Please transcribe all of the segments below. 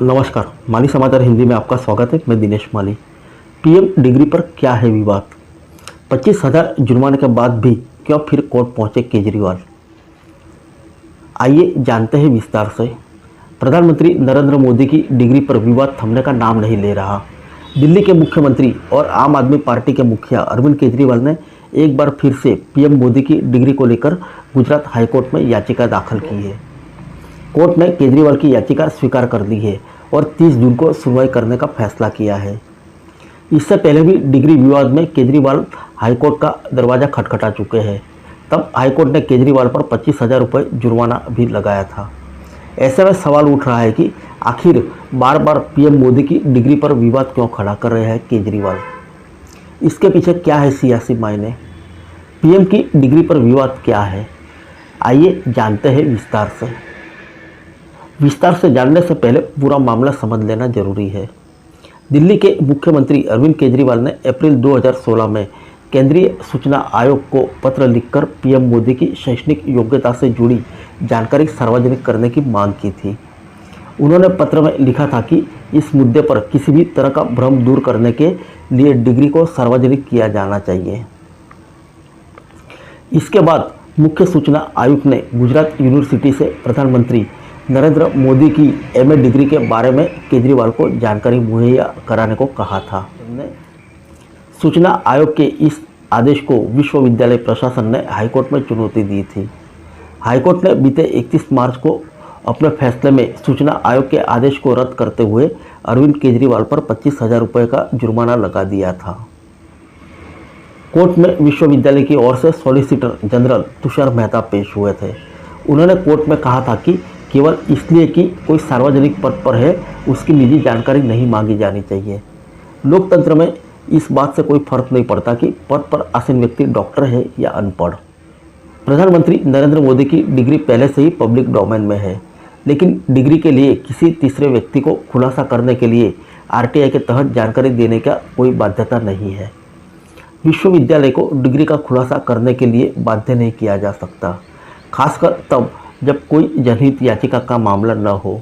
नमस्कार, माली समाचार हिंदी में आपका स्वागत है। मैं दिनेश माली। पीएम डिग्री पर क्या है विवाद? 25,000 जुर्माने के बाद भी क्यों फिर कोर्ट पहुंचे केजरीवाल? आइए जानते हैं विस्तार से। प्रधानमंत्री नरेंद्र मोदी की डिग्री पर विवाद थमने का नाम नहीं ले रहा। दिल्ली के मुख्यमंत्री और आम आदमी पार्टी के मुखिया अरविंद केजरीवाल ने एक बार फिर से पीएम मोदी की डिग्री को लेकर गुजरात हाईकोर्ट में याचिका दाखिल की है। कोर्ट ने केजरीवाल की याचिका स्वीकार कर ली है और 30 जून को सुनवाई करने का फैसला किया है। इससे पहले भी डिग्री विवाद में केजरीवाल हाईकोर्ट का दरवाजा खटखटा चुके हैं। तब हाईकोर्ट ने केजरीवाल पर 25,000 रुपये जुर्माना भी लगाया था। ऐसे में सवाल उठ रहा है कि आखिर बार बार पीएम मोदी की डिग्री पर विवाद क्यों खड़ा कर रहे हैं केजरीवाल? इसके पीछे क्या है सियासी मायने? पीएम की डिग्री पर विवाद क्या है? आइए जानते हैं विस्तार से। विस्तार से जानने से पहले पूरा मामला समझ लेना जरूरी है। दिल्ली के मुख्यमंत्री अरविंद केजरीवाल ने अप्रैल 2016 में केंद्रीय सूचना आयोग को पत्र लिखकर पीएम मोदी की शैक्षणिक योग्यता से जुड़ी जानकारी सार्वजनिक करने की मांग की थी। उन्होंने पत्र में लिखा था कि इस मुद्दे पर किसी भी तरह का भ्रम दूर करने के लिए डिग्री को सार्वजनिक किया जाना चाहिए। इसके बाद मुख्य सूचना आयुक्त ने गुजरात यूनिवर्सिटी से प्रधानमंत्री नरेंद्र मोदी की एमए डिग्री के बारे में केजरीवाल को जानकारी मुहैया कराने को कहा था। सूचना आयोग के इस आदेश को विश्वविद्यालय प्रशासन ने हाईकोर्ट में चुनौती दी थी। हाईकोर्ट ने बीते 31 मार्च को अपने फैसले में सूचना आयोग के आदेश को रद्द करते हुए अरविंद केजरीवाल पर 25,000 रुपये का जुर्माना लगा दिया था। कोर्ट में विश्वविद्यालय की ओर से सॉलिसिटर जनरल तुषार मेहता पेश हुए थे। उन्होंने कोर्ट में कहा था कि केवल इसलिए कि कोई सार्वजनिक पद पर है उसकी निजी जानकारी नहीं मांगी जानी चाहिए। लोकतंत्र में इस बात से कोई फर्क नहीं पड़ता कि पद पर आसीन व्यक्ति डॉक्टर है या अनपढ़। प्रधानमंत्री नरेंद्र मोदी की डिग्री पहले से ही पब्लिक डोमेन में है, लेकिन डिग्री के लिए किसी तीसरे व्यक्ति को खुलासा करने के लिए आरटीआई के तहत जानकारी देने का कोई बाध्यता नहीं है। विश्वविद्यालय को डिग्री का खुलासा करने के लिए बाध्य नहीं किया जा सकता, खासकर तब जब कोई जनहित याचिका का मामला न हो।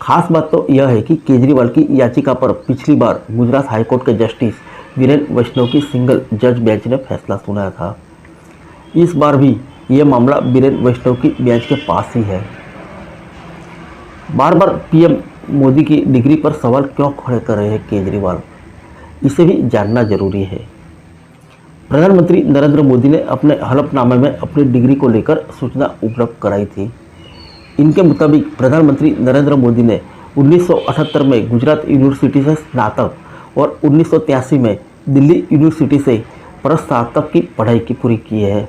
खास बात तो यह है कि केजरीवाल की याचिका पर पिछली बार गुजरात हाईकोर्ट के जस्टिस वीरेंद्र वैष्णव की सिंगल जज बेंच ने फैसला सुनाया था। इस बार भी यह मामला वीरेंद्र वैष्णव की बेंच के पास ही है। बार बार पीएम मोदी की डिग्री पर सवाल क्यों खड़े कर रहे हैं केजरीवाल? इसे भी जानना जरूरी है। प्रधानमंत्री नरेंद्र मोदी ने अपने हलफनामे में अपनी डिग्री को लेकर सूचना उपलब्ध कराई थी। इनके मुताबिक प्रधानमंत्री नरेंद्र मोदी ने 1978 में गुजरात यूनिवर्सिटी से स्नातक और 1983 में दिल्ली यूनिवर्सिटी से परस्नातक की पढ़ाई पूरी की है।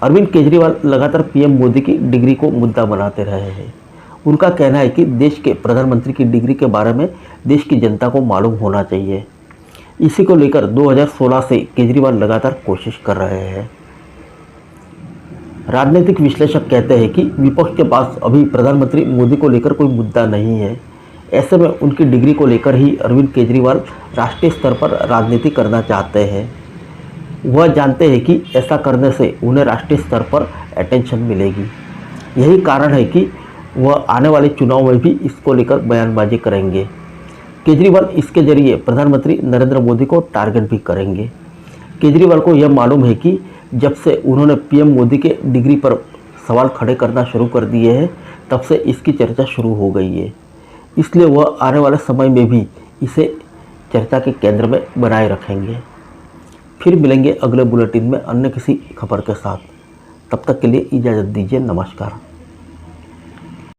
अरविंद केजरीवाल लगातार पीएम मोदी की डिग्री को मुद्दा बनाते रहे हैं। उनका कहना है कि देश के प्रधानमंत्री की डिग्री के बारे में देश की जनता को मालूम होना चाहिए। इसी को लेकर 2016 से केजरीवाल लगातार कोशिश कर रहे हैं। राजनीतिक विश्लेषक कहते हैं कि विपक्ष के पास अभी प्रधानमंत्री मोदी को लेकर कोई मुद्दा नहीं है। ऐसे में उनकी डिग्री को लेकर ही अरविंद केजरीवाल राष्ट्रीय स्तर पर राजनीति करना चाहते हैं। वह जानते हैं कि ऐसा करने से उन्हें राष्ट्रीय स्तर पर अटेंशन मिलेगी। यही कारण है कि वह आने वाले चुनाव में भी इसको लेकर बयानबाजी करेंगे। केजरीवाल इसके जरिए प्रधानमंत्री नरेंद्र मोदी को टारगेट भी करेंगे। केजरीवाल को यह मालूम है कि जब से उन्होंने पीएम मोदी के डिग्री पर सवाल खड़े करना शुरू कर दिए हैं, तब से इसकी चर्चा शुरू हो गई है। इसलिए वह आने वाले समय में भी इसे चर्चा के केंद्र में बनाए रखेंगे। फिर मिलेंगे अगले बुलेटिन में अन्य किसी खबर के साथ। तब तक के लिए इजाज़त दीजिए। नमस्कार।